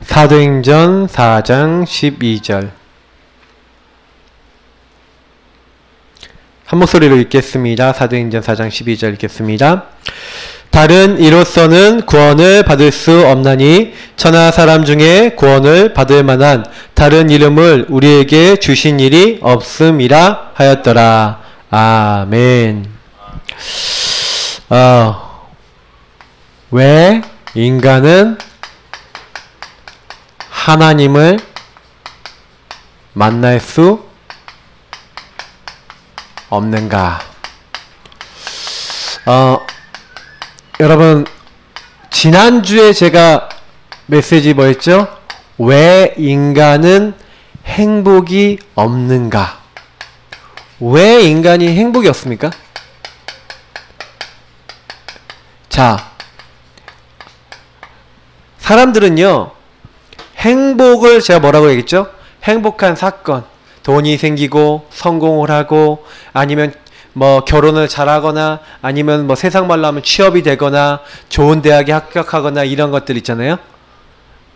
사도행전 4장 12절 한 목소리로 읽겠습니다. 사도행전 4장 12절 읽겠습니다. 다른 이로서는 구원을 받을 수 없나니 천하 사람 중에 구원을 받을 만한 다른 이름을 우리에게 주신 일이 없음이라 하였더라. 아멘. 왜 인간은 하나님을 만날 수 없는가? 여러분, 지난주에 제가 메시지 뭐였죠? 왜 인간은 행복이 없는가? 왜 인간이 행복이 없습니까? 자, 사람들은요, 행복을 제가 뭐라고 얘기했죠? 행복한 사건, 돈이 생기고 성공을 하고 아니면 뭐 결혼을 잘하거나 아니면 뭐 세상 말로 하면 취업이 되거나 좋은 대학에 합격하거나 이런 것들 있잖아요.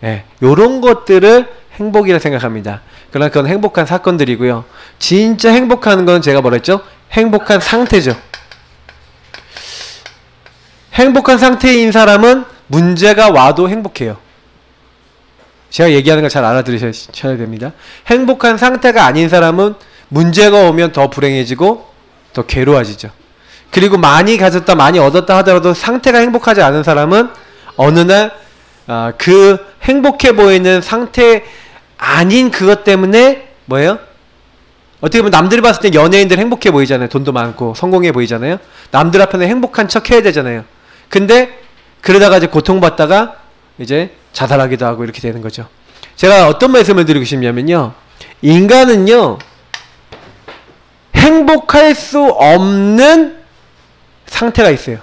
예, 요런 것들을 행복이라 생각합니다. 그러나 그건 행복한 사건들이고요. 진짜 행복한 건 제가 뭐라 했죠? 행복한 상태죠. 행복한 상태인 사람은 문제가 와도 행복해요. 제가 얘기하는 걸 잘 알아들으셔야 됩니다. 행복한 상태가 아닌 사람은 문제가 오면 더 불행해지고 더 괴로워지죠. 그리고 많이 가졌다 많이 얻었다 하더라도 상태가 행복하지 않은 사람은 어느 날 그 행복해 보이는 상태 아닌 그것 때문에 뭐예요? 어떻게 보면 남들이 봤을 때 연예인들 행복해 보이잖아요. 돈도 많고 성공해 보이잖아요. 남들 앞에는 행복한 척 해야 되잖아요. 근데 그러다가 이제 고통받다가 이제 자살하기도 하고 이렇게 되는 거죠. 제가 어떤 말씀을 드리고 싶냐면요, 인간은요 행복할 수 없는 상태가 있어요.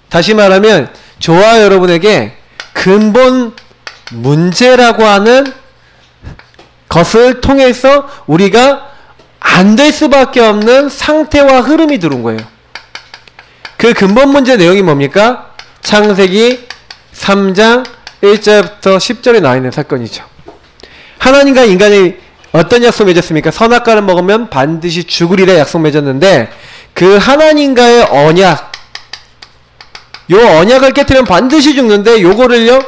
다시 말하면 저와 여러분에게 근본 문제라고 하는 것을 통해서 우리가 안 될 수밖에 없는 상태와 흐름이 들어온 거예요. 그 근본 문제 내용이 뭡니까? 창세기 3장 1절부터 10절에 나와 있는 사건이죠. 하나님과 인간이 어떤 약속 맺었습니까? 선악과를 먹으면 반드시 죽으리라 약속 맺었는데 그 하나님과의 언약, 요 언약을 깨뜨리면 반드시 죽는데 요거를요,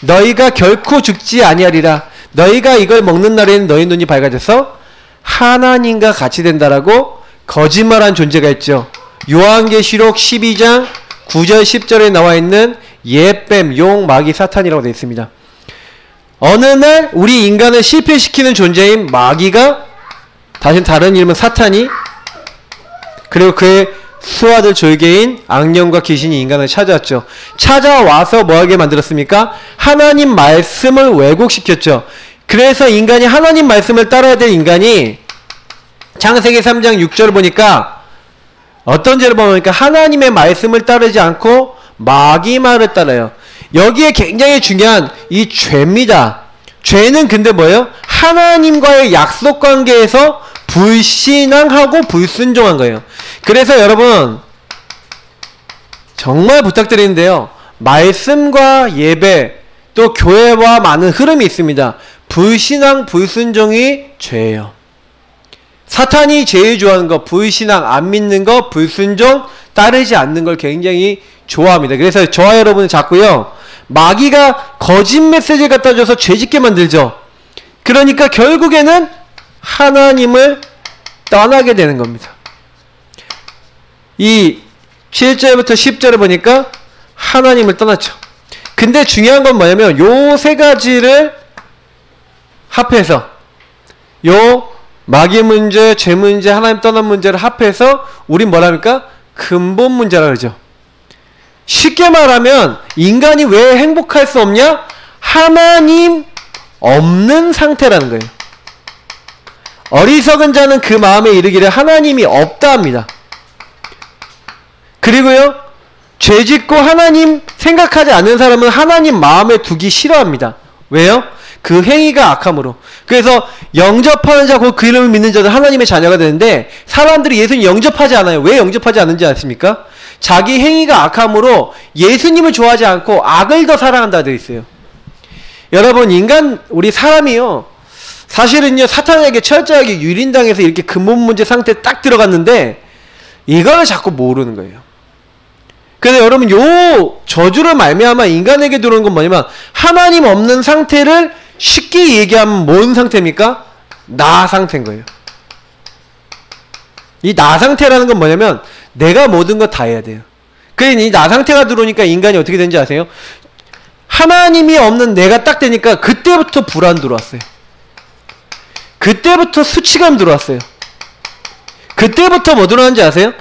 너희가 결코 죽지 아니하리라. 너희가 이걸 먹는 날에는 너희 눈이 밝아져서 하나님과 같이 된다라고 거짓말한 존재가 있죠. 요한계시록 12장 9절 10절에 나와 있는 예뱀, 용, 마귀, 사탄이라고 되어 있습니다. 어느 날 우리 인간을 실패시키는 존재인 마귀가, 다른 이름은 사탄이, 그리고 그의 수하들 졸개인 악령과 귀신이 인간을 찾아왔죠. 찾아와서 뭐하게 만들었습니까? 하나님 말씀을 왜곡시켰죠. 그래서 인간이 하나님 말씀을 따라야 될 인간이 창세기 3장 6절을 보니까 어떤 죄를 보니까 하나님의 말씀을 따르지 않고 마귀 말을 따라요. 여기에 굉장히 중요한 이 죄입니다. 죄는 근데 뭐예요? 하나님과의 약속 관계에서 불신앙하고 불순종한 거예요. 그래서 여러분 정말 부탁드리는데요, 말씀과 예배 또 교회와 많은 흐름이 있습니다. 불신앙, 불순종이 죄예요. 사탄이 제일 좋아하는 거, 불신앙, 안 믿는 거, 불순종, 따르지 않는 걸 굉장히 좋아합니다. 그래서 저와 여러분은 자꾸요, 마귀가 거짓 메시지를 갖다 줘서 죄짓게 만들죠. 그러니까 결국에는 하나님을 떠나게 되는 겁니다. 이 7절부터 10절을 보니까 하나님을 떠났죠. 근데 중요한 건 뭐냐면 요 세 가지를 합해서, 요 마귀 문제, 죄 문제, 하나님 떠난 문제를 합해서 우린 뭐랍니까? 근본 문제라 그러죠. 쉽게 말하면 인간이 왜 행복할 수 없냐? 하나님 없는 상태라는 거예요. 어리석은 자는 그 마음에 이르기를 하나님이 없다 합니다. 그리고요, 죄짓고 하나님 생각하지 않는 사람은 하나님 마음에 두기 싫어합니다. 왜요? 그 행위가 악함으로. 그래서 영접하는 자, 곧 그 이름을 믿는 자들 하나님의 자녀가 되는데, 사람들이 예수님 영접하지 않아요. 왜 영접하지 않는지 아십니까? 자기 행위가 악함으로 예수님을 좋아하지 않고 악을 더 사랑한다 되어 있어요. 여러분 우리 사람이요 사실은요 사탄에게 철저하게 유린당해서 이렇게 근본 문제 상태에 딱 들어갔는데 이걸 자꾸 모르는 거예요. 그래서 여러분 요 저주를 말미암아 인간에게 들어오는 건 뭐냐면 하나님 없는 상태를 쉽게 얘기하면 뭔 상태입니까? 나 상태인 거예요. 이 나 상태라는 건 뭐냐면 내가 모든 거 다 해야 돼요. 그러니 이 나 상태가 들어오니까 인간이 어떻게 되는지 아세요? 하나님이 없는 내가 딱 되니까 그때부터 불안 들어왔어요. 그때부터 수치감 들어왔어요. 그때부터 뭐 들어왔는지 아세요?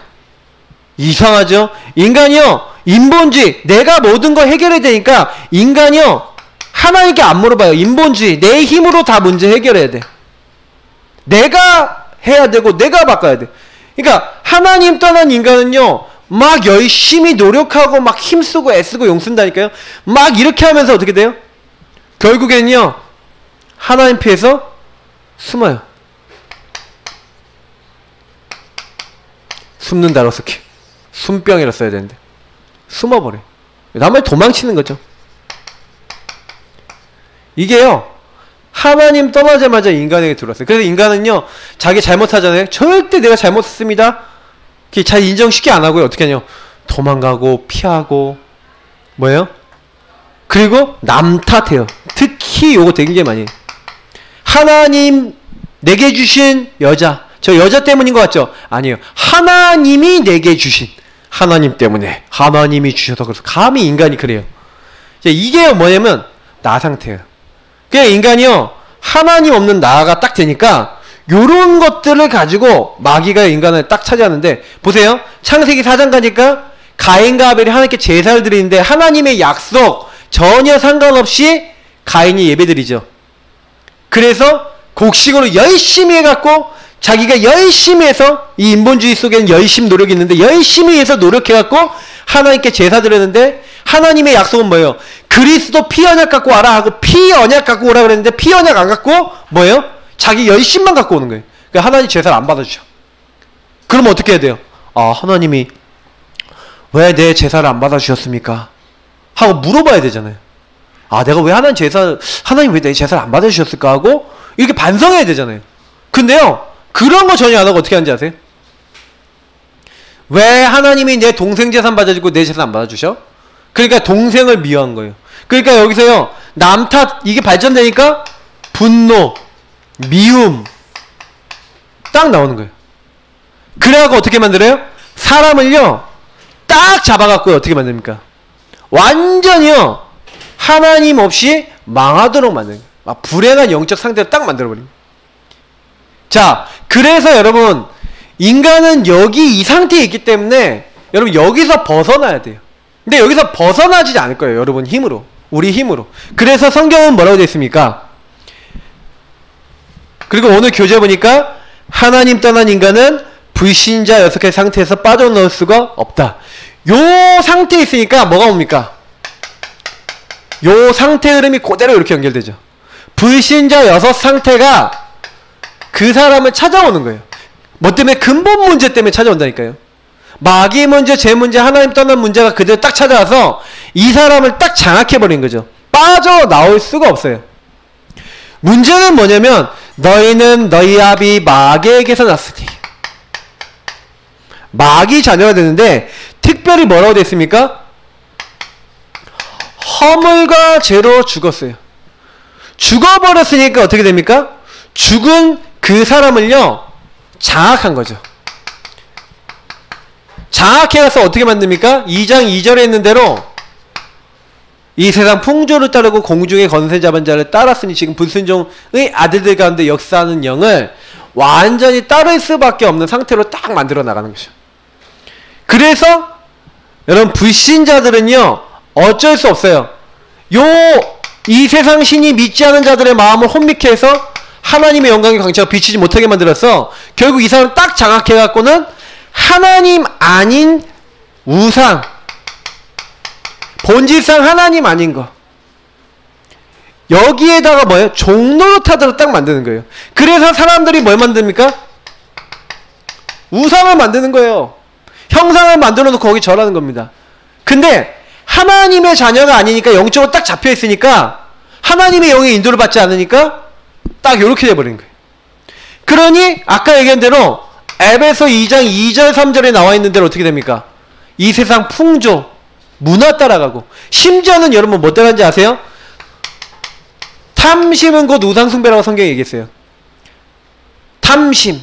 이상하죠? 인간이요 인본주의 내가 모든 거 해결해야 되니까 인간이요 하나님께 안 물어봐요. 인본주의 내 힘으로 다 문제 해결해야 돼. 내가 해야 되고 내가 바꿔야 돼. 그러니까 하나님 떠난 인간은요 막 열심히 노력하고 막 힘쓰고 애쓰고 용쓴다니까요. 막 이렇게 하면서 어떻게 돼요? 결국엔요 하나님 피해서 숨어요. 숨는다고 썼기 숨병이라 써야 되는데 숨어버려. 남을 도망치는 거죠. 이게요 하나님 떠나자마자 인간에게 들어왔어요. 그래서 인간은요 자기 잘못하잖아요. 절대 내가 잘못했습니다 잘 인정 쉽게 안 하고요. 어떻게 하냐 도망가고 피하고 뭐예요? 그리고 남 탓해요. 특히 요거 되게 많이 해요. 하나님 내게 주신 여자 저 여자 때문인 것 같죠? 아니에요. 하나님이 내게 주신 하나님 때문에 하나님이 주셔서 그래서 감히 인간이 그래요. 이게 뭐냐면 나 상태예요. 그냥 인간이요 하나님 없는 나가 딱 되니까 요런 것들을 가지고 마귀가 인간을 딱 차지하는데 보세요. 창세기 4장 가니까 가인과 아벨이 하나님께 제사를 드리는데 하나님의 약속 전혀 상관없이 가인이 예배드리죠. 그래서 곡식으로 열심히 해갖고 자기가 열심히 해서 이 인본주의 속에는 열심히 노력이 있는데 열심히 해서 노력해갖고 하나님께 제사 드렸는데 하나님의 약속은 뭐예요? 그리스도 피 언약 갖고 와라 하고 피 언약 갖고 오라 그랬는데 피 언약 안 갖고 뭐예요? 자기 열심만 갖고 오는 거예요. 그러니까 하나님 제사를 안 받아주죠. 그러면 어떻게 해야 돼요? 아 하나님이 왜 내 제사를 안 받아주셨습니까? 하고 물어봐야 되잖아요. 아 내가 왜 하나님 왜 내 제사를 안 받아주셨을까 하고 이렇게 반성해야 되잖아요. 근데요 그런 거 전혀 안 하고 어떻게 하는지 아세요? 왜 하나님이 내 동생 재산 받아주고 내 재산 안 받아주셔? 그러니까 동생을 미워한 거예요. 그러니까 여기서요 남 탓 이게 발전되니까 분노 미움 딱 나오는 거예요. 그래갖고 어떻게 만들어요? 사람을요 딱 잡아갖고 어떻게 만듭니까? 완전히요 하나님 없이 망하도록 만드는 거예요. 막 불행한 영적 상태를 딱 만들어버립니다. 자 그래서 여러분 인간은 여기 이 상태에 있기 때문에 여러분 여기서 벗어나야 돼요. 근데 여기서 벗어나지 않을 거예요. 여러분 힘으로 우리 힘으로. 그래서 성경은 뭐라고 되어 있습니까? 그리고 오늘 교재 보니까 하나님 떠난 인간은 불신자 6개 상태에서 빠져나올 수가 없다. 요 상태에 있으니까 뭐가 옵니까? 요 상태 흐름이 그대로 이렇게 연결되죠. 불신자 6 상태가 그 사람을 찾아오는 거예요. 뭐 때문에? 근본 문제 때문에 찾아온다니까요. 마귀 문제, 제 문제, 하나님 떠난 문제가 그대로 딱 찾아와서 이 사람을 딱 장악해버린 거죠. 빠져나올 수가 없어요. 문제는 뭐냐면 너희는 너희 아비 마귀에게서 났으니 마귀 자녀가 되는데 특별히 뭐라고 됐습니까? 허물과 죄로 죽었어요. 죽어버렸으니까 어떻게 됩니까? 죽은 그 사람을요 장악한 거죠. 장악해서 어떻게 만듭니까? 2장 2절에 있는 대로 이 세상 풍조를 따르고 공중의 권세 잡은 자를 따랐으니 지금 불순종의 아들들 가운데 역사하는 영을 완전히 따를 수밖에 없는 상태로 딱 만들어 나가는 거죠. 그래서 여러분 불신자들은요 어쩔 수 없어요. 이 세상 신이 믿지 않은 자들의 마음을 혼미케 해서 하나님의 영광의 광채가 비치지 못하게 만들어서 결국 이 사람을 딱 장악해 갖고는 하나님 아닌 우상, 본질상 하나님 아닌 거 여기에다가 뭐예요? 종노릇하도록 딱 만드는 거예요. 그래서 사람들이 뭘 만듭니까? 우상을 만드는 거예요. 형상을 만들어 놓고 거기 절하는 겁니다. 근데 하나님의 자녀가 아니니까 영적으로 딱 잡혀 있으니까 하나님의 영의 인도를 받지 않으니까 딱 이렇게 돼버린 거예요. 그러니 아까 얘기한 대로 에베소 2장 2절 3절에 나와 있는 대로 어떻게 됩니까? 이 세상 풍조, 문화 따라가고, 심지어는 여러분 뭐 따라가는지 아세요? 탐심은 곧 우상숭배라고 성경이 얘기했어요. 탐심.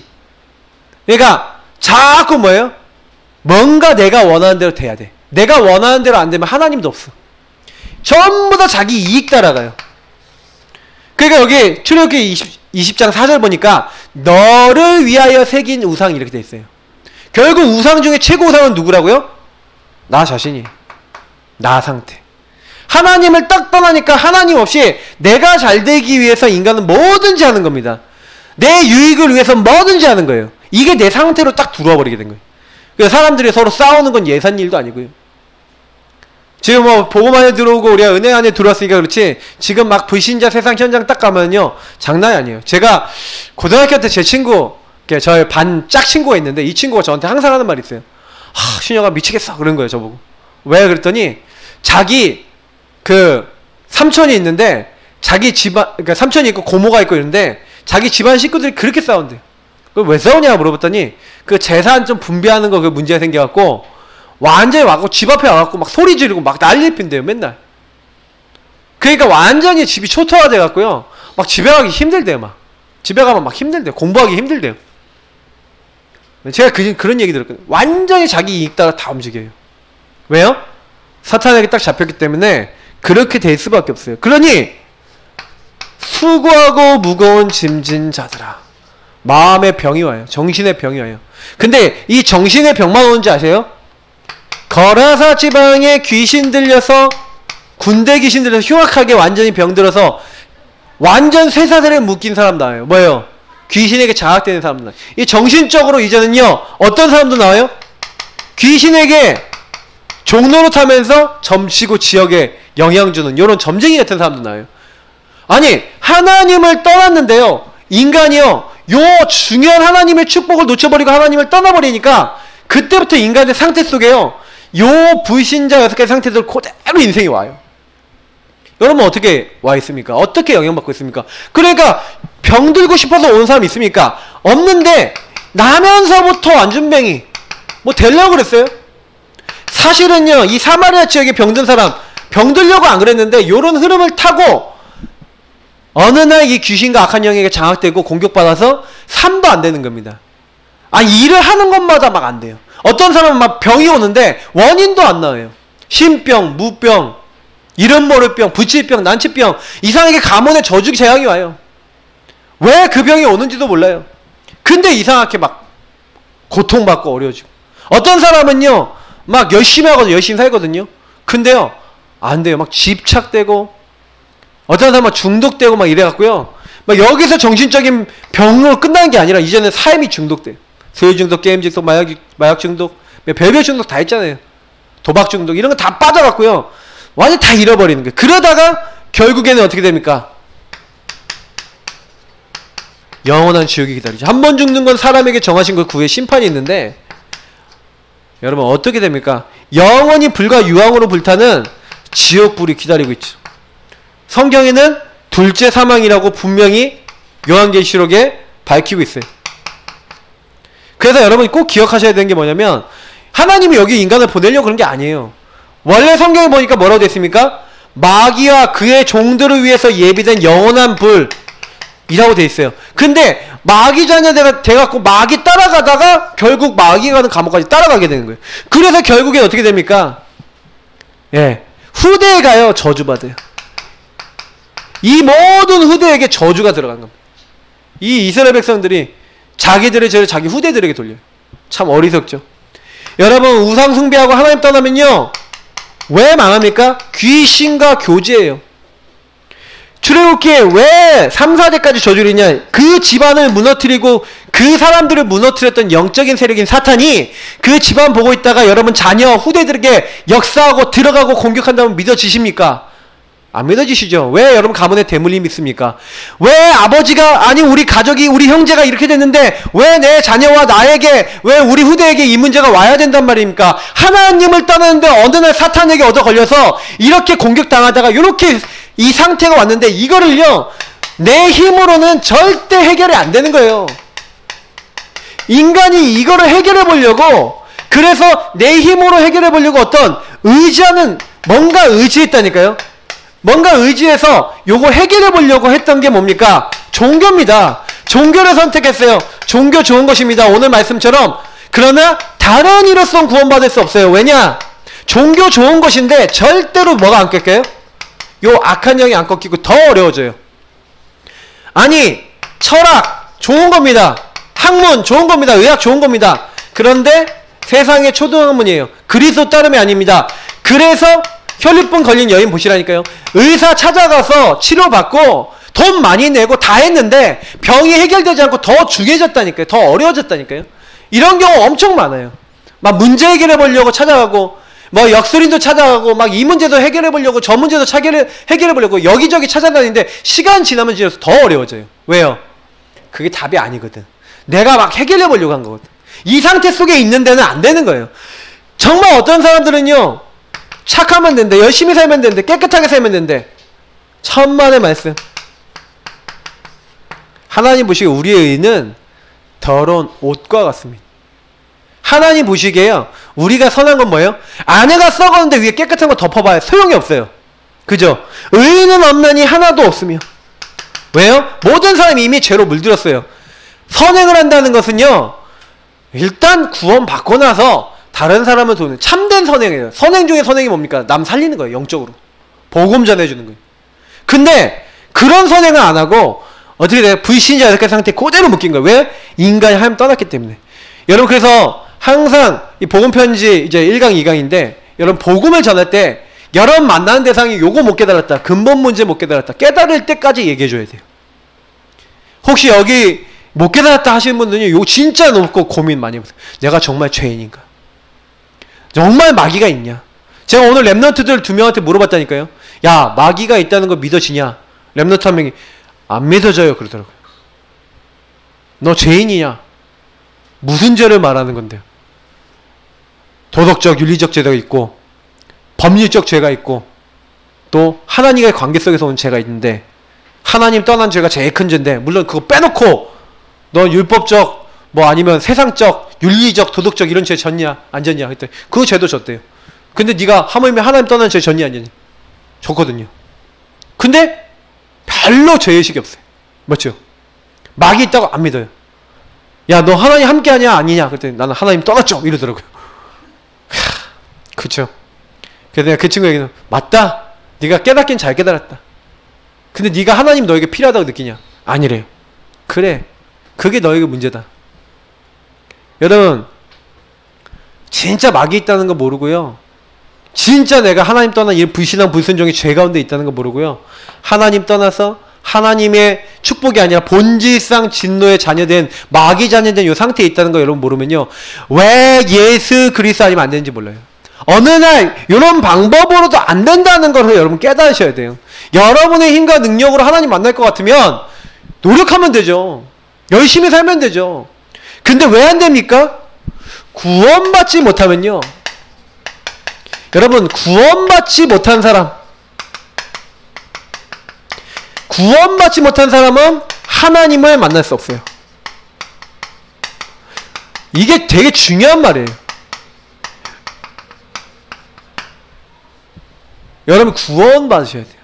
그러니까 자꾸 뭐예요? 뭔가 내가 원하는 대로 돼야 돼. 내가 원하는 대로 안 되면 하나님도 없어. 전부 다 자기 이익 따라가요. 그러니까 여기 출애굽기 20장 4절 보니까 너를 위하여 새긴 우상이 이렇게 돼 있어요. 결국 우상 중에 최고 우상은 누구라고요? 나 자신이. 나 상태. 하나님을 딱 떠나니까 하나님 없이 내가 잘 되기 위해서 인간은 뭐든지 하는 겁니다. 내 유익을 위해서 뭐든지 하는 거예요. 이게 내 상태로 딱 들어와 버리게 된 거예요. 그래서 사람들이 서로 싸우는 건 예산 일도 아니고요. 지금 뭐 복음 안에 들어오고 우리가 은혜 안에 들어왔으니까 그렇지, 지금 막 불신자 세상 현장 딱 가면요 장난이 아니에요. 제가 고등학교 때 제 친구, 저희 반 짝 친구가 있는데 이 친구가 저한테 항상 하는 말이 있어요. 신혁아 미치겠어 그런 거예요 저보고. 왜 그랬더니 자기 그 삼촌이 있는데 자기 집안, 그러니까 삼촌이 있고 고모가 있고 이런데 자기 집안 식구들이 그렇게 싸운대요. 왜 싸우냐 물어봤더니 그 재산 좀 분배하는 거 그 문제가 생겨갖고 완전히 와갖고 집 앞에 와갖고 막 소리 지르고 막 난리 핀대요 맨날. 그러니까 완전히 집이 초토화 돼갖고요 막 집에 가기 힘들대요. 막 집에 가면 막 힘들대요. 공부하기 힘들대요. 제가 그런 얘기 들었거든요. 완전히 자기 이익 따라 다 움직여요. 왜요? 사탄에게 딱 잡혔기 때문에 그렇게 될 수밖에 없어요. 그러니 수고하고 무거운 짐진 자들아, 마음의 병이 와요. 정신의 병이 와요. 근데 이 정신의 병만 오는지 아세요? 거라사 지방에 귀신 들려서, 군대 귀신 들려서 흉악하게 완전히 병들어서 완전 쇠사슬에 묶인 사람 나와요. 뭐예요? 귀신에게 장악되는 사람 나와요. 이 정신적으로 이제는요 어떤 사람도 나와요? 귀신에게 종노릇하면서 점치고 지역에 영향 주는 이런 점쟁이 같은 사람도 나와요. 아니 하나님을 떠났는데요 인간이요 요 중요한 하나님의 축복을 놓쳐버리고 하나님을 떠나버리니까 그때부터 인간의 상태 속에요 요 불신자 6가지 상태들 그대로 인생이 와요. 여러분 어떻게 와 있습니까? 어떻게 영향받고 있습니까? 그러니까 병들고 싶어서 온 사람 있습니까? 없는데 나면서부터 완전병이 뭐 되려고 그랬어요? 사실은요 이 사마리아 지역에 병든 사람 병들려고 안 그랬는데 요런 흐름을 타고 어느 날 이 귀신과 악한 영에게 장악되고 공격받아서 삶도 안 되는 겁니다. 아니 일을 하는 것마다 막 안 돼요. 어떤 사람은 막 병이 오는데 원인도 안 나와요. 신병, 무병, 이름 모를 병, 부치병, 난치병, 이상하게 가문에 저주 재앙이 와요. 왜 그 병이 오는지도 몰라요. 근데 이상하게 막 고통받고 어려워지고, 어떤 사람은요 막 열심히 하거든요. 열심히 살거든요. 근데요 안 돼요. 막 집착되고, 어떤 사람은 중독되고 막 이래갖고요 막 여기서 정신적인 병으로 끝나는 게 아니라 이제는 삶이 중독돼요. 술 중독, 게임 중독, 마약 중독, 별별 중독 다 있잖아요. 도박 중독 이런 거 다 빠져갖고요 완전 다 잃어버리는 거예요. 그러다가 결국에는 어떻게 됩니까? 영원한 지옥이 기다리죠. 한 번 죽는 건 사람에게 정하신 그 구의 심판이 있는데 여러분 어떻게 됩니까? 영원히 불과 유황으로 불타는 지옥불이 기다리고 있죠. 성경에는 둘째 사망이라고 분명히 요한계시록에 밝히고 있어요. 그래서 여러분이 꼭 기억하셔야 되는 게 뭐냐면 하나님이 여기 인간을 보내려고 그런 게 아니에요. 원래 성경에 보니까 뭐라고 됐습니까? 마귀와 그의 종들을 위해서 예비된 영원한 불이라고 돼 있어요. 근데 마귀 자녀가 돼갖고 마귀 따라가다가 결국 마귀가 가는 감옥까지 따라가게 되는 거예요. 그래서 결국엔 어떻게 됩니까? 예, 후대에 가요. 저주받아요. 이 모든 후대에게 저주가 들어간 겁니다. 이 이스라엘 백성들이 자기들의 죄를 자기 후대들에게 돌려요. 참 어리석죠. 여러분 우상 숭배하고 하나님 떠나면요 왜 망합니까? 귀신과 교제예요. 출애굽기에 왜 3, 4대까지 저주를 했냐? 그 집안을 무너뜨리고 그 사람들을 무너뜨렸던 영적인 세력인 사탄이 그 집안 보고 있다가 여러분 자녀 후대들에게 역사하고 들어가고 공격한다면 믿어지십니까? 안 믿어지시죠? 왜 여러분 가문에 대물림 있습니까? 왜 아버지가, 아니 우리 가족이, 우리 형제가 이렇게 됐는데 왜 내 자녀와 나에게, 왜 우리 후대에게 이 문제가 와야 된단 말입니까? 하나님을 떠나는데 어느 날 사탄에게 얻어 걸려서 이렇게 공격당하다가 이렇게 이 상태가 왔는데 이거를요, 내 힘으로는 절대 해결이 안 되는 거예요. 인간이 이거를 해결해 보려고, 그래서 내 힘으로 해결해 보려고 어떤 의지하는, 뭔가 의지했다니까요. 뭔가 의지해서 요거 해결해 보려고 했던 게 뭡니까? 종교입니다. 종교를 선택했어요. 종교 좋은 것입니다. 오늘 말씀처럼. 그러나 다른 이로선 구원받을 수 없어요. 왜냐? 종교 좋은 것인데 절대로 뭐가 안 꺾여요? 요 악한 영이 안 꺾이고 더 어려워져요. 아니, 철학 좋은 겁니다. 학문 좋은 겁니다. 의학 좋은 겁니다. 그런데 세상의 초등학문이에요. 그리스도 따름이 아닙니다. 그래서 혈류증 걸린 여인 보시라니까요. 의사 찾아가서 치료받고 돈 많이 내고 다 했는데 병이 해결되지 않고 더 중해졌다니까요. 더 어려워졌다니까요. 이런 경우 엄청 많아요. 막 문제 해결해 보려고 찾아가고, 뭐 역술인도 찾아가고, 막 이 문제도 해결해 보려고, 저 문제도 해결해 보려고 여기저기 찾아다니는데 시간 지나면 지나서 더 어려워져요. 왜요? 그게 답이 아니거든. 내가 막 해결해 보려고 한 거거든. 이 상태 속에 있는 데는 안 되는 거예요. 정말 어떤 사람들은요, 착하면 된대, 열심히 살면 된대, 깨끗하게 살면 된대. 천만의 말씀. 하나님 보시기에 우리의 의는 더러운 옷과 같습니다. 하나님 보시기에요, 우리가 선한 건 뭐예요? 안에가 썩었는데 위에 깨끗한 거 덮어봐야 소용이 없어요. 그죠? 의는 없나니 하나도 없으며. 왜요? 모든 사람이 이미 죄로 물들었어요. 선행을 한다는 것은요, 일단 구원받고 나서 다른 사람을 도는 참된 선행이에요. 선행 중에 선행이 뭡니까? 남 살리는 거예요. 영적으로. 복음 전해주는 거예요. 근데 그런 선행을 안 하고 어떻게 돼요? 불신자 이렇게 상태에 그대로 묶인 거예요. 왜? 인간이 하나님 떠났기 때문에. 여러분, 그래서 항상 이 복음 편지 이제 1강 2강인데, 여러분 복음을 전할 때 여러분 만나는 대상이 요거 못 깨달았다, 근본 문제 못 깨달았다, 깨달을 때까지 얘기해 줘야 돼요. 혹시 여기 못 깨달았다 하시는 분들은 요 진짜 놓고 고민 많이 해보세요. 내가 정말 죄인인가? 정말 마귀가 있냐? 제가 오늘 랩런트들 2명한테 물어봤다니까요. 야, 마귀가 있다는 거 믿어지냐? 랩런트 한 명이 안 믿어져요 그러더라고요. 너 죄인이냐? 무슨 죄를 말하는 건데요? 도덕적, 윤리적 죄가 있고, 법률적 죄가 있고, 또 하나님과의 관계 속에서 온 죄가 있는데, 하나님 떠난 죄가 제일 큰 죄인데, 물론 그거 빼놓고 너 율법적, 뭐 아니면 세상적, 윤리적, 도덕적 이런 죄 졌냐 안 졌냐 했더니 그 죄도 졌대요. 근데 네가 하물며 하나님 떠난 죄 졌냐 안 졌냐? 졌거든요. 근데 별로 죄의식이 없어요. 맞죠? 마귀 있다고 안 믿어요. 야, 너 하나님 함께 하냐 아니냐? 그랬더니 나는 하나님 떠났죠 이러더라고요. 그쵸? 그래서 내가 그 친구에게는 맞다, 네가 깨닫긴 잘 깨달았다. 근데 네가 하나님 너에게 필요하다고 느끼냐? 아니래요. 그래, 그게 너에게 문제다. 여러분, 진짜 마귀 있다는 거 모르고요, 진짜 내가 하나님 떠난 이 불신앙 불순종의 죄 가운데 있다는 거 모르고요, 하나님 떠나서 하나님의 축복이 아니라 본질상 진노의 자녀된, 마귀 자녀된 이 상태에 있다는 거 여러분 모르면요, 왜 예수 그리스도 아니면 안 되는지 몰라요. 어느 날 이런 방법으로도 안 된다는 걸 여러분 깨달으셔야 돼요. 여러분의 힘과 능력으로 하나님 만날 것 같으면 노력하면 되죠. 열심히 살면 되죠. 근데 왜 안 됩니까? 구원받지 못하면요, 여러분, 구원받지 못한 사람, 구원받지 못한 사람은 하나님을 만날 수 없어요. 이게 되게 중요한 말이에요. 여러분, 구원받으셔야 돼요.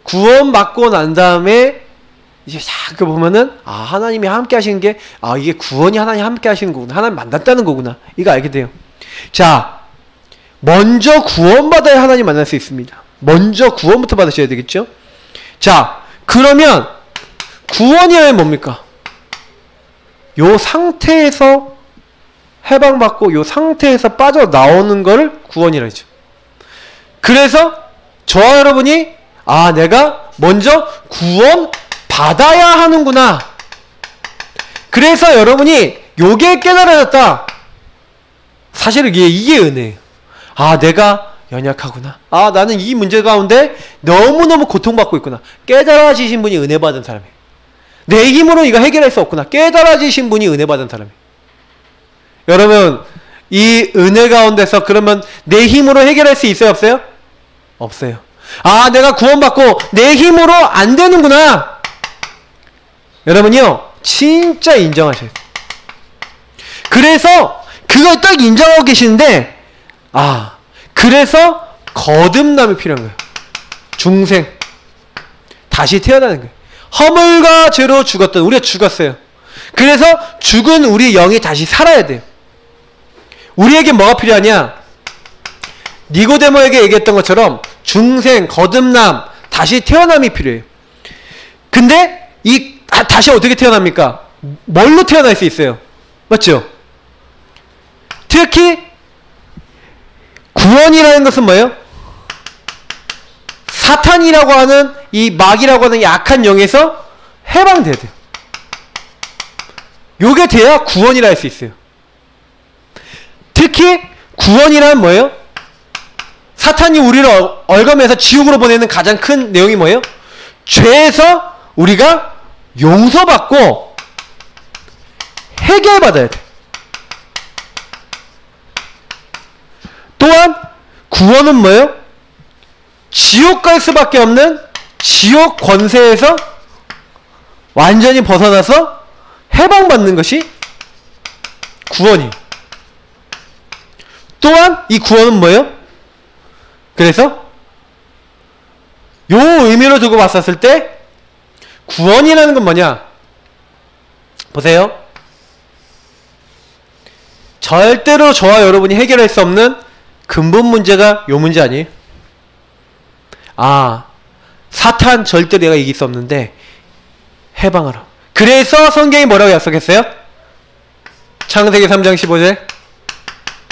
구원받고 난 다음에 이제 싹 보면은, 아, 하나님이 함께 하시는 게, 아, 이게 구원이 하나님 함께 하시는 거구나, 하나님 만났다는 거구나, 이거 알게 돼요. 자, 먼저 구원받아야 하나님 만날 수 있습니다. 먼저 구원부터 받으셔야 되겠죠? 자, 그러면 구원이라면 뭡니까? 요 상태에서 해방받고 요 상태에서 빠져나오는 걸 구원이라 하죠. 그래서 저와 여러분이, 아, 내가 먼저 구원 받아야 하는구나. 그래서 여러분이 요게 깨달아졌다. 사실은 이게 은혜예요. 아, 내가 연약하구나. 아, 나는 이 문제 가운데 너무너무 고통받고 있구나. 깨달아지신 분이 은혜 받은 사람이에요. 내 힘으로 이거 해결할 수 없구나. 깨달아지신 분이 은혜 받은 사람이에요. 여러분, 이 은혜 가운데서 그러면 내 힘으로 해결할 수 있어요, 없어요? 없어요. 아, 내가 구원받고 내 힘으로 안 되는구나. 여러분요, 진짜 인정하셔야 돼요. 그래서 그걸 딱 인정하고 계시는데, 아, 그래서 거듭남이 필요한 거예요. 중생. 다시 태어나는 거예요. 허물과 죄로 죽었던, 우리가 죽었어요. 그래서 죽은 우리 영이 다시 살아야 돼요. 우리에게 뭐가 필요하냐? 니고데모에게 얘기했던 것처럼 중생, 거듭남, 다시 태어남이 필요해요. 근데 다시 어떻게 태어납니까? 뭘로 태어날 수 있어요? 맞죠? 특히 구원이라는 것은 뭐예요? 사탄이라고 하는 이 마귀라고 하는 약한 영에서 해방돼야 돼요. 요게 돼야 구원이라 할 수 있어요. 특히 구원이란 뭐예요? 사탄이 우리를 얽어매서 지옥으로 보내는 가장 큰 내용이 뭐예요? 죄에서 우리가 용서받고 해결받아야 돼. 또한 구원은 뭐예요? 지옥 갈 수밖에 없는 지옥 권세에서 완전히 벗어나서 해방받는 것이 구원이에요. 또한 이 구원은 뭐예요? 그래서 요 의미로 두고 봤었을 때 구원이라는 건 뭐냐? 보세요. 절대로 저와 여러분이 해결할 수 없는 근본 문제가 요 문제 아니에요? 아, 사탄 절대 내가 이길 수 없는데 해방하라. 그래서 성경이 뭐라고 약속했어요? 창세기 3장 15절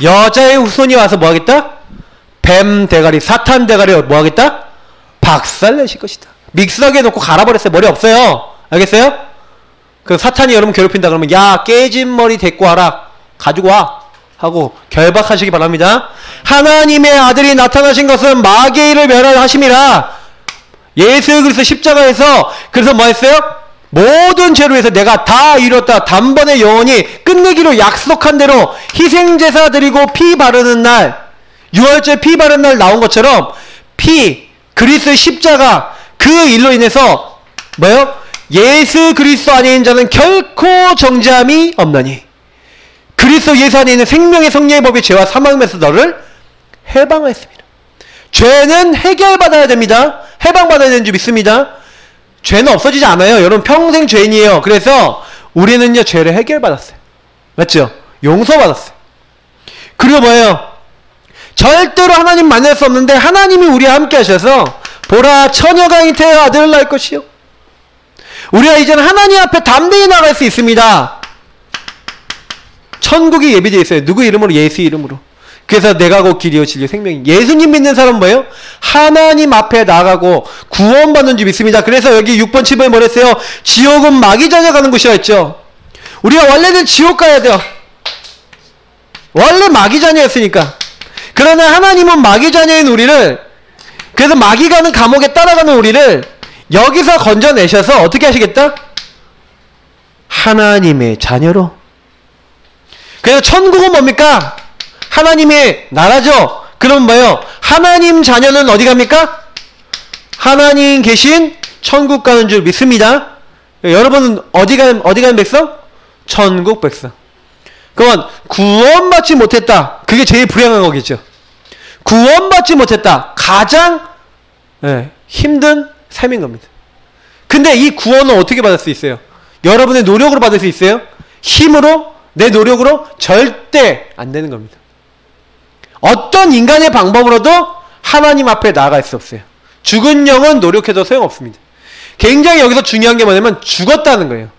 여자의 후손이 와서 뭐하겠다? 뱀 대가리, 사탄 대가리 뭐하겠다? 박살내실 것이다. 믹서기에 놓고 갈아버렸어요. 머리 없어요. 알겠어요? 그 사탄이 여러분 괴롭힌다 그러면 야, 깨진 머리 데리고 와라. 가지고 와. 하고 결박하시기 바랍니다. 하나님의 아들이 나타나신 것은 마귀의 일을 멸하심이라. 예수 그리스도 십자가에서 그래서 뭐 했어요? 모든 죄로 해서 내가 다 이뤘다. 단번에 영원히 끝내기로 약속한 대로 희생제사 드리고 피 바르는 날, 6월절 피 바르는 날 나온 것처럼 피, 그리스도의 십자가 그 일로 인해서 뭐예요? 예수 그리스도 안에 있는 자는 결코 정죄함이 없나니 그리스도 예수 안에 있는 생명의 성령의 법이 죄와 사망에서 너를 해방하였습니다. 죄는 해결받아야 됩니다. 해방받아야 되는 줄 믿습니다. 죄는 없어지지 않아요. 여러분 평생 죄인이에요. 그래서 우리는요 죄를 해결받았어요. 맞죠? 용서받았어요. 그리고 뭐예요? 절대로 하나님 만날 수 없는데 하나님이 우리와 함께 하셔서 보라 처녀가 잉태하여 아들을 낳을 것이요. 우리가 이제는 하나님 앞에 담대히 나갈 수 있습니다. 천국이 예비되어 있어요. 누구 이름으로? 예수 이름으로. 그래서 내가 곧 길이요 진리요 생명이. 예수님 믿는 사람은 뭐예요? 하나님 앞에 나가고 구원받는 줄 믿습니다. 그래서 여기 6번 7번에 뭐랬어요? 지옥은 마귀 자녀 가는 곳이라 했죠. 우리가 원래는 지옥 가야 돼요. 원래 마귀 자녀였으니까. 그러나 하나님은 마귀 자녀인 우리를, 그래서 마귀 가는 감옥에 따라가는 우리를 여기서 건져내셔서 어떻게 하시겠다? 하나님의 자녀로. 그래서 천국은 뭡니까? 하나님의 나라죠. 그럼 뭐예요? 하나님 자녀는 어디 갑니까? 하나님 계신 천국 가는 줄 믿습니다. 여러분은 어디 가는 백성? 천국 백성. 그건 구원받지 못했다. 그게 제일 불행한 거겠죠. 구원받지 못했다. 가장 힘든 삶인 겁니다. 근데 이 구원은 어떻게 받을 수 있어요? 여러분의 노력으로 받을 수 있어요? 힘으로? 내 노력으로? 절대 안 되는 겁니다. 어떤 인간의 방법으로도 하나님 앞에 나아갈 수 없어요. 죽은 영은 노력해도 소용없습니다. 굉장히 여기서 중요한 게 뭐냐면 죽었다는 거예요.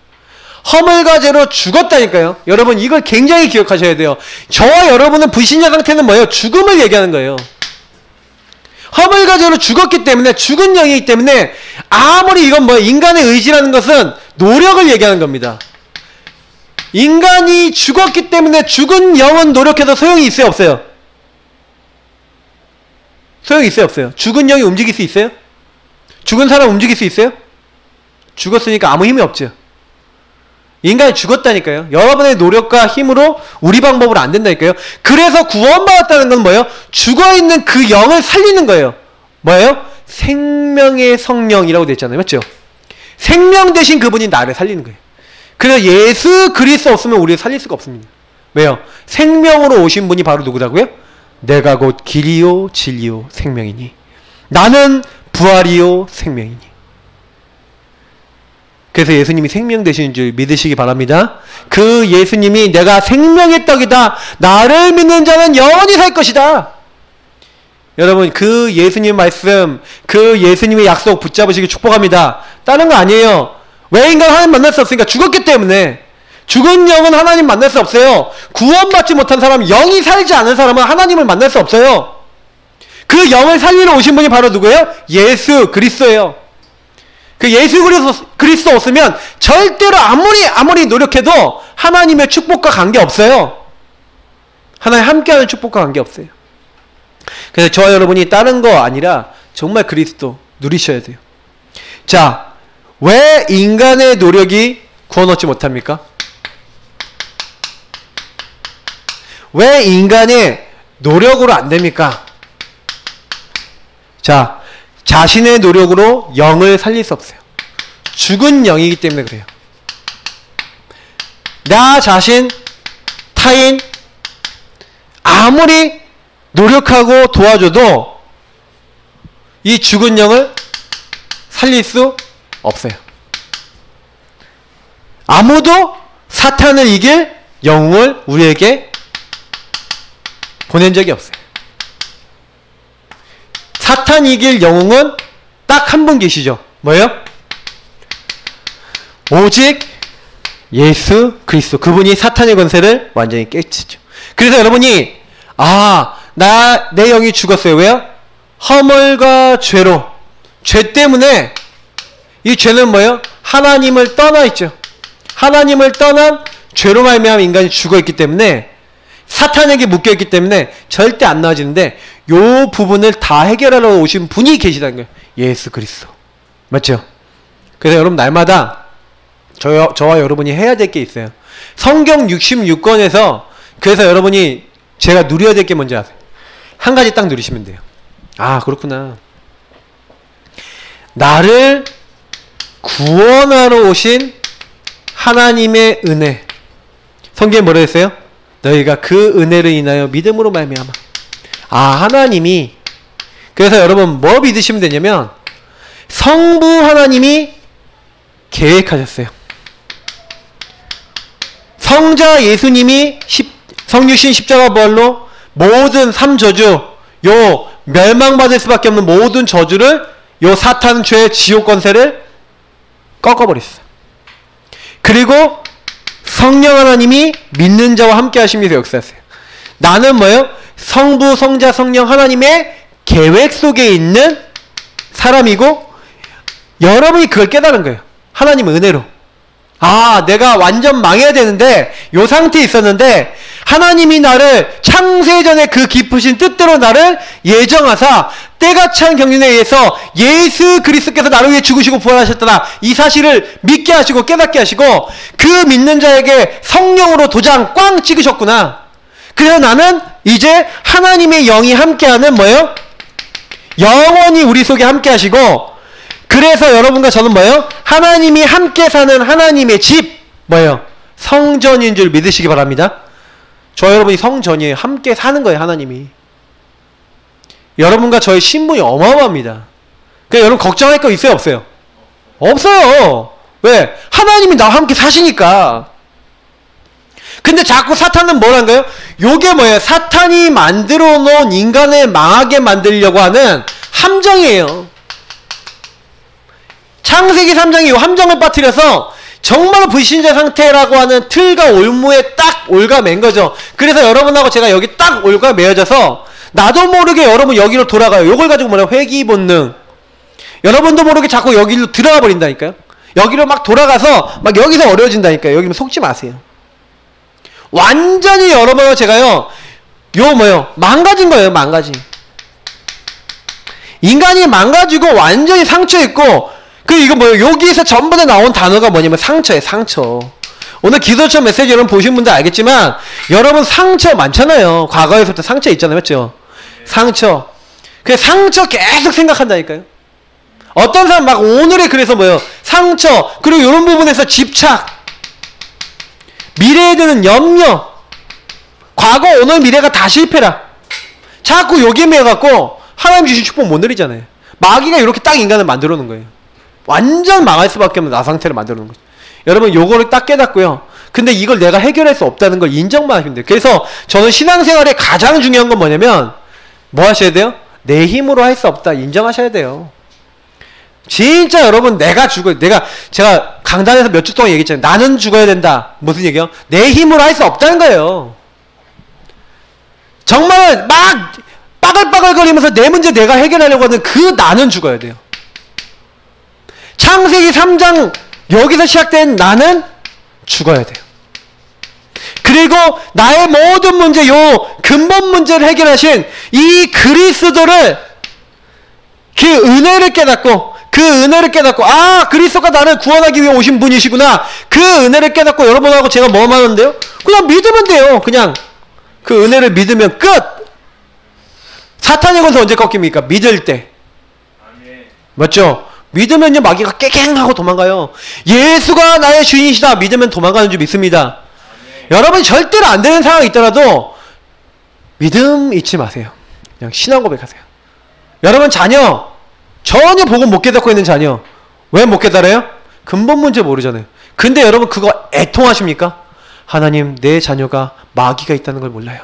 허물과 죄로 죽었다니까요. 여러분 이걸 굉장히 기억하셔야 돼요. 저와 여러분은 불신자 상태는 뭐예요? 죽음을 얘기하는 거예요. 허물과 죄로 죽었기 때문에, 죽은 영이기 때문에 아무리 이건 뭐예요? 인간의 의지라는 것은 노력을 얘기하는 겁니다. 인간이 죽었기 때문에 죽은 영은 노력해도 소용이 있어요? 없어요? 소용이 있어요? 없어요? 죽은 영이 움직일 수 있어요? 죽은 사람 움직일 수 있어요? 죽었으니까 아무 힘이 없죠. 인간이 죽었다니까요. 여러분의 노력과 힘으로 우리 방법으로 안 된다니까요. 그래서 구원받았다는 건 뭐예요? 죽어있는 그 영을 살리는 거예요. 뭐예요? 생명의 성령이라고 되어 있잖아요. 맞죠? 생명 대신 그분이 나를 살리는 거예요. 그래서 예수 그리스도 없으면 우리를 살릴 수가 없습니다. 왜요? 생명으로 오신 분이 바로 누구라고요? 내가 곧 길이요 진리요 생명이니 나는 부활이요 생명이니. 그래서 예수님이 생명 되시는 줄 믿으시기 바랍니다. 그 예수님이 내가 생명의 떡이다. 나를 믿는 자는 영원히 살 것이다. 여러분 그 예수님 말씀, 그 예수님의 약속 붙잡으시기 축복합니다. 다른 거 아니에요. 왜 인간 하나님 만날 수 없으니까 죽었기 때문에. 죽은 영은 하나님 만날 수 없어요. 구원받지 못한 사람, 영이 살지 않은 사람은 하나님을 만날 수 없어요. 그 영을 살리러 오신 분이 바로 누구예요? 예수 그리스도예요. 그 예수 그리스도 없으면 절대로 아무리 노력해도 하나님의 축복과 관계없어요. 하나님 함께하는 축복과 관계없어요. 그래서 저와 여러분이 다른 거 아니라 정말 그리스도 누리셔야 돼요. 자, 왜 인간의 노력이 구원 얻지 못합니까? 왜 인간의 노력으로 안 됩니까? 자, 자신의 노력으로 영을 살릴 수 없어요. 죽은 영이기 때문에 그래요. 나 자신, 타인, 아무리 노력하고 도와줘도 이 죽은 영을 살릴 수 없어요. 아무도 사탄을 이길 영웅을 우리에게 보낸 적이 없어요. 사탄 이길 영웅은 딱 한 분 계시죠. 뭐예요? 오직 예수 그리스도. 그분이 사탄의 권세를 완전히 깨치죠. 그래서 여러분이 내 영이 죽었어요. 왜요? 허물과 죄로. 죄 때문에 이 죄는 뭐예요? 하나님을 떠나 있죠. 하나님을 떠난 죄로 말미암아 인간이 죽어있기 때문에 사탄에게 묶여있기 때문에 절대 안 나아지는데 요 부분을 다 해결하러 오신 분이 계시다는 거예요. 예수 그리스도. 맞죠? 그래서 여러분 날마다 저와 여러분이 해야 될 게 있어요. 성경 66권에서 그래서 여러분이 제가 누려야 될 게 뭔지 아세요? 한 가지 딱 누리시면 돼요. 그렇구나. 나를 구원하러 오신 하나님의 은혜. 성경에 뭐라 했어요? 너희가 그 은혜를 인하여 믿음으로 말미암아. 하나님이. 그래서 여러분 뭐 믿으시면 되냐면 성부 하나님이 계획하셨어요. 성자 예수님이 성육신 십자가 부활로 모든 3저주, 요 멸망받을 수밖에 없는 모든 저주를 요 사탄 죄 지옥 권세를 꺾어버렸어요. 그리고 성령 하나님이 믿는 자와 함께 하시면서 역사하세요. 나는 뭐예요? 성부, 성자, 성령 하나님의 계획 속에 있는 사람이고 여러분이 그걸 깨달은 거예요. 하나님의 은혜로. 내가 완전 망해야 되는데 요 상태에 있었는데 하나님이 나를 창세전에 그 깊으신 뜻대로 나를 예정하사 때가 찬 경륜에 의해서 예수 그리스도께서 나를 위해 죽으시고 부활하셨다. 이 사실을 믿게 하시고 깨닫게 하시고 그 믿는 자에게 성령으로 도장 꽝 찍으셨구나. 그래서 나는 이제 하나님의 영이 함께하는 뭐예요? 영원히 우리 속에 함께 하시고 그래서 여러분과 저는 뭐예요? 하나님이 함께 사는 하나님의 집 뭐예요? 성전인 줄 믿으시기 바랍니다. 저 여러분이 성전이에요. 함께 사는 거예요. 하나님이. 여러분과 저의 신분이 어마어마합니다. 그러니까 여러분 걱정할 거 있어요? 없어요? 없어요. 왜? 하나님이 나와 함께 사시니까. 근데 자꾸 사탄은 뭘 한 거예요? 요게 뭐예요? 사탄이 만들어 놓은 인간을 망하게 만들려고 하는 함정이에요. 창세기 3장이 요 함정을 빠뜨려서 정말로 불신자 상태라고 하는 틀과 올무에 딱 올가맨 거죠. 그래서 여러분하고 제가 여기 딱 올가 매어져서 나도 모르게 여러분 여기로 돌아가요. 요걸 가지고 뭐냐? 회귀 본능. 여러분도 모르게 자꾸 여기로 들어가 버린다니까요. 여기로 막 돌아가서 막 여기서 어려워진다니까요. 여기는 속지 마세요. 완전히 여러분하고 제가요. 망가진 거예요. 망가진. 인간이 망가지고 완전히 상처있고 이거 뭐예요? 여기에서 전부 다 나온 단어가 뭐냐면 상처예요. 상처. 오늘 기도처 메시지 여러분 보신 분들 알겠지만 여러분 상처 많잖아요. 과거에서부터 상처 있잖아요. 맞죠? 상처. 그 상처 계속 생각한다니까요. 어떤 사람 막 오늘의 그래서 뭐예요? 상처, 그리고 이런 부분에서 집착, 미래에 드는 염려, 과거, 오늘, 미래가 다 실패라. 자꾸 여기에 매여갖고 하나님 주신 축복 못 누리잖아요. 마귀가 이렇게 딱 인간을 만들어 놓은 거예요. 완전 망할 수밖에 없는 나 상태를 만들어 놓은 거죠. 여러분 요거를 딱 깨닫고요. 근데 이걸 내가 해결할 수 없다는 걸 인정만 하시면 돼요. 그래서 저는 신앙생활에 가장 중요한 건 뭐냐면 뭐 하셔야 돼요? 내 힘으로 할 수 없다 인정하셔야 돼요. 진짜 여러분 제가 강단에서 몇 주 동안 얘기했잖아요. 나는 죽어야 된다. 무슨 얘기요? 내 힘으로 할 수 없다는 거예요. 정말 막 빠글빠글거리면서 내 문제 내가 해결하려고 하는 그 나는 죽어야 돼요. 창세기 3장 여기서 시작된 나는 죽어야 돼요. 그리고 나의 모든 문제, 요 근본 문제를 해결하신 이 그리스도를, 그 은혜를 깨닫고 아 그리스도가 나를 구원하기 위해 오신 분이시구나. 그 은혜를 깨닫고 여러분하고 제가 뭐만 하는데요? 그냥 믿으면 돼요. 그냥 그 은혜를 믿으면 끝. 사탄의 권세 언제 꺾입니까? 믿을 때. 맞죠? 믿으면요 마귀가 깨갱하고 도망가요. 예수가 나의 주인이시다 믿으면 도망가는 줄 믿습니다. 여러분 절대로 안 되는 상황이 있더라도 믿음 잊지 마세요. 그냥 신앙 고백하세요. 여러분 자녀 전혀 복음 못 깨닫고 있는 자녀 왜 못 깨달아요? 근본 문제 모르잖아요. 근데 여러분 그거 애통하십니까? 하나님 내 자녀가 마귀가 있다는 걸 몰라요.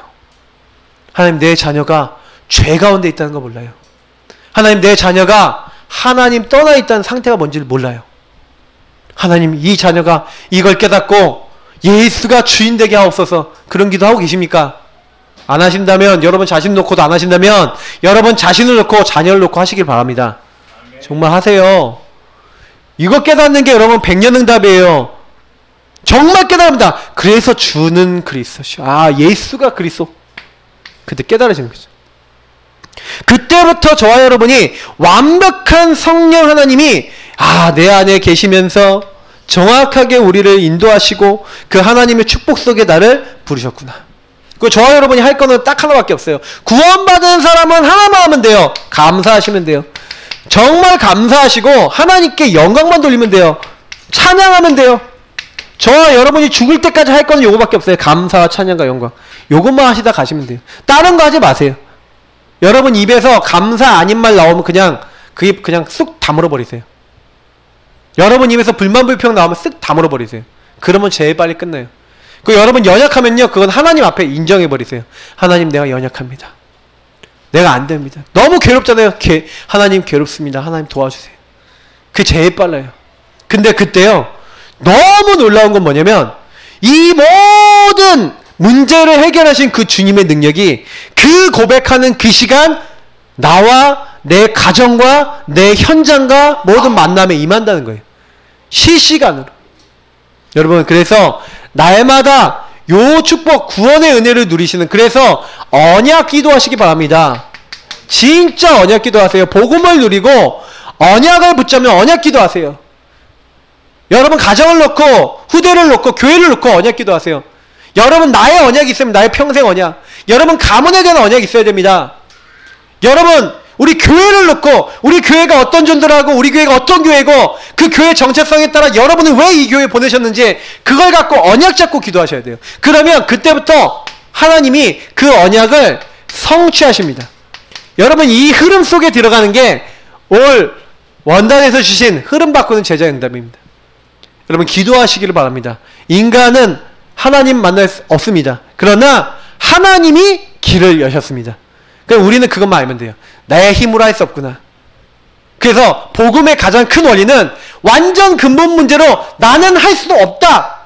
하나님 내 자녀가 죄 가운데 있다는 걸 몰라요. 하나님 내 자녀가 하나님 떠나 있다는 상태가 뭔지를 몰라요. 하나님 이 자녀가 이걸 깨닫고 예수가 주인 되게 하옵소서. 그런 기도 하고 계십니까? 안 하신다면 여러분 자신 놓고도 안 하신다면 여러분 자신을 놓고 자녀를 놓고 하시길 바랍니다. 정말 하세요. 이거 깨닫는 게 여러분 백년응답이에요. 정말 깨달습니다. 그래서 주는 그리스도. 아 예수가 그리스도. 그때 깨달아지는 거죠. 그때부터 저와 여러분이 완벽한 성령 하나님이 내 안에 계시면서 정확하게 우리를 인도하시고 그 하나님의 축복 속에 나를 부르셨구나. 그 저와 여러분이 할 거는 딱 하나밖에 없어요. 구원받은 사람은 하나만 하면 돼요. 감사하시면 돼요. 정말 감사하시고 하나님께 영광만 돌리면 돼요. 찬양하면 돼요. 저와 여러분이 죽을 때까지 할 거는 요거밖에 없어요. 감사와 찬양과 영광. 요것만 하시다 가시면 돼요. 다른 거 하지 마세요. 여러분 입에서 감사 아닌 말 나오면 그냥 쑥 다물어 버리세요. 여러분 입에서 불만 불평 나오면 쓱 다물어 버리세요. 그러면 제일 빨리 끝나요. 그 여러분 연약하면요 그건 하나님 앞에 인정해 버리세요. 하나님 내가 연약합니다. 내가 안 됩니다. 너무 괴롭잖아요. 하나님 괴롭습니다. 하나님 도와주세요. 그게 제일 빨라요. 근데 그때요 너무 놀라운 건 뭐냐면 이 모든 문제를 해결하신 그 주님의 능력이 그 고백하는 그 시간 나와 내 가정과 내 현장과 모든 만남에 임한다는 거예요. 실시간으로. 여러분 그래서 날마다 요 축복 구원의 은혜를 누리시는 그래서 언약 기도하시기 바랍니다. 진짜 언약 기도하세요. 복음을 누리고 언약을 붙잡으면 언약 기도하세요. 여러분 가정을 놓고 후대를 놓고 교회를 놓고 언약 기도하세요. 여러분 나의 언약이 있으면 나의 평생 언약. 여러분 가문에 대한 언약이 있어야 됩니다. 여러분 우리 교회를 놓고 우리 교회가 어떤 전도를 우리 교회가 어떤 교회고 그 교회 정체성에 따라 여러분은 왜 이 교회에 보내셨는지 그걸 갖고 언약 잡고 기도하셔야 돼요. 그러면 그때부터 하나님이 그 언약을 성취하십니다. 여러분 이 흐름 속에 들어가는 게 올 원단에서 주신 흐름 바꾸는 제자 응답입니다. 여러분 기도하시기를 바랍니다. 인간은 하나님 만날 수 없습니다. 그러나 하나님이 길을 여셨습니다. 그럼 우리는 그것만 알면 돼요. 나의 힘으로 할 수 없구나. 그래서 복음의 가장 큰 원리는 완전 근본 문제로 나는 할 수도 없다.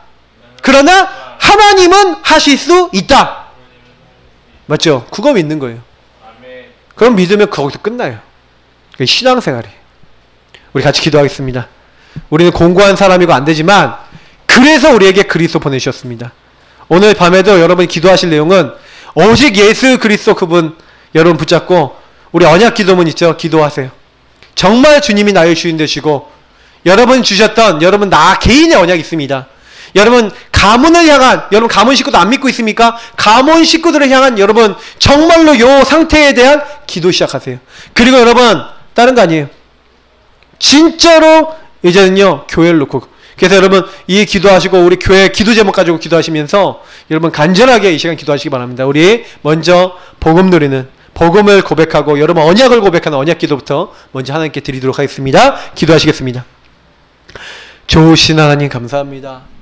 그러나 하나님은 하실 수 있다. 맞죠? 그거 믿는 거예요. 그럼 믿으면 거기서 끝나요. 그게 신앙생활이에요. 우리 같이 기도하겠습니다. 우리는 공고한 사람이고 안 되지만 그래서 우리에게 그리스도 보내주셨습니다. 오늘 밤에도 여러분이 기도하실 내용은 오직 예수 그리스도 그분 여러분 붙잡고 우리 언약 기도문 있죠? 기도하세요. 정말 주님이 나의 주인 되시고 여러분 주셨던 여러분 나 개인의 언약이 있습니다. 여러분 가문을 향한 여러분 가문 식구도 안 믿고 있습니까? 가문 식구들을 향한 여러분 정말로 요 상태에 대한 기도 시작하세요. 그리고 여러분 다른 거 아니에요. 진짜로 이제는요 교회를 놓고, 그래서 여러분 이 기도하시고 우리 교회 기도 제목 가지고 기도하시면서 여러분 간절하게 이 시간 기도하시기 바랍니다. 우리 먼저 복음 누리는, 복음을 고백하고 여러분 언약을 고백하는 언약 기도부터 먼저 하나님께 드리도록 하겠습니다. 기도하시겠습니다. 좋으신 하나님 감사합니다.